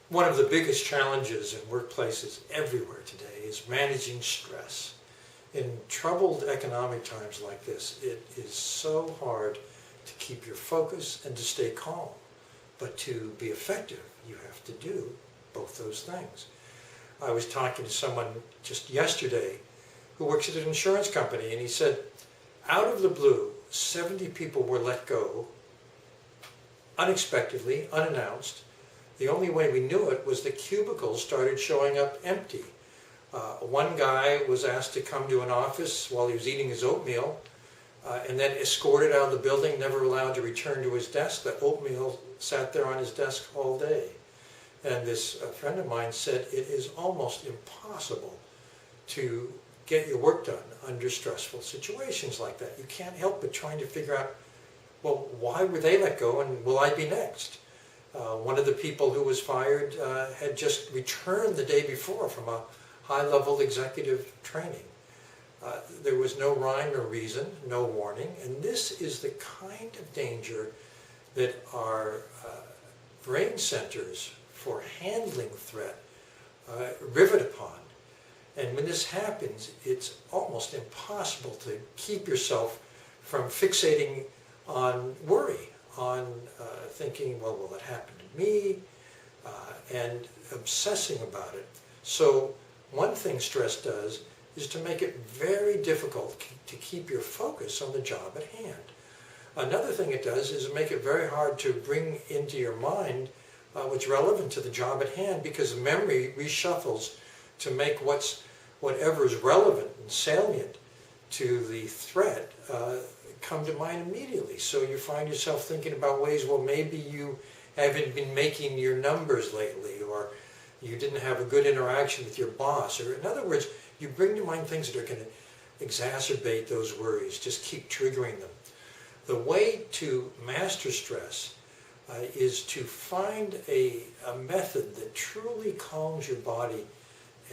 One of the biggest challenges in workplaces everywhere today is managing stress. In troubled economic times like this, it is so hard to keep your focus and to stay calm. But to be effective, you have to do both those things. I was talking to someone just yesterday who works at an insurance company, and he said, out of the blue, 70 people were let go unexpectedly, unannounced. The only way we knew it was the cubicles started showing up empty. One guy was asked to come to an office while he was eating his oatmeal and then escorted out of the building, never allowed to return to his desk. The oatmeal sat there on his desk all day. And this friend of mine said it is almost impossible to get your work done under stressful situations like that. You can't help but trying to figure out, well, why were they let go and will I be next? One of the people who was fired had just returned the day before from a high-level executive training. There was no rhyme or reason, no warning, and this is the kind of danger that our brain centers for handling threat rivet upon. And when this happens, it's almost impossible to keep yourself from fixating on worry, on thinking, well, will it happen to me, and obsessing about it. So one thing stress does is to make it very difficult to keep your focus on the job at hand. Another thing it does is make it very hard to bring into your mind what's relevant to the job at hand, because memory reshuffles to make whatever is relevant and salient to the threat come to mind immediately. So you find yourself thinking about ways, well, maybe you haven't been making your numbers lately, or you didn't have a good interaction with your boss, or in other words, you bring to mind things that are going to exacerbate those worries, just keep triggering them. The way to master stress is to find a method that truly calms your body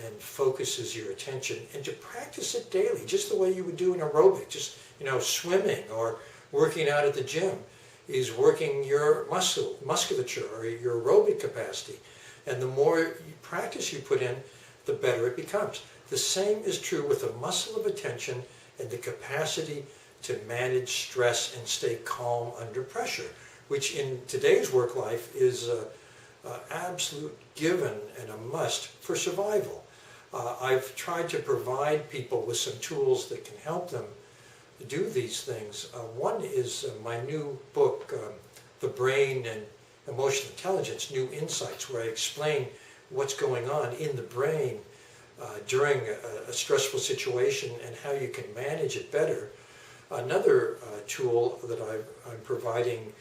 and focuses your attention, and to practice it daily, just the way you would do an aerobic, just swimming or working out at the gym is working your musculature or your aerobic capacity. And the more practice you put in, the better it becomes. The same is true with the muscle of attention and the capacity to manage stress and stay calm under pressure, which in today's work life is an absolute given and a must for survival. I've tried to provide people with some tools that can help them do these things. One is my new book, The Brain and Emotional Intelligence, New Insights, where I explain what's going on in the brain during a stressful situation and how you can manage it better. Another tool that I'm providing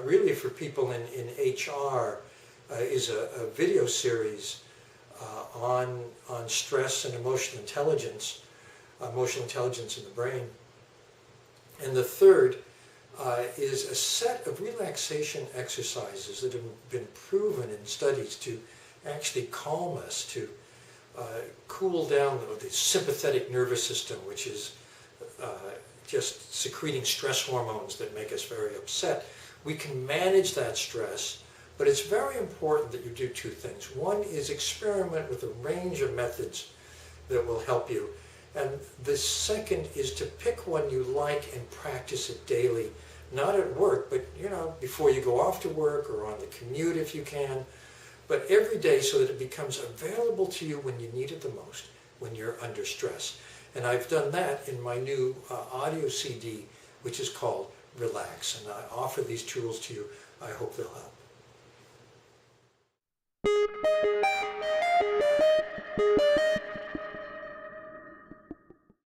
really for people in HR is a video series on stress and emotional intelligence in the brain. And the third is a set of relaxation exercises that have been proven in studies to actually calm us, to cool down the sympathetic nervous system, which is just secreting stress hormones that make us very upset. We can manage that stress, but it's very important that you do two things. One is experiment with a range of methods that will help you. And the second is to pick one you like and practice it daily, not at work, but before you go off to work or on the commute if you can, but every day so that it becomes available to you when you need it the most, when you're under stress. And I've done that in my new audio CD, which is called Relax. And I offer these tools to you. I hope they'll help.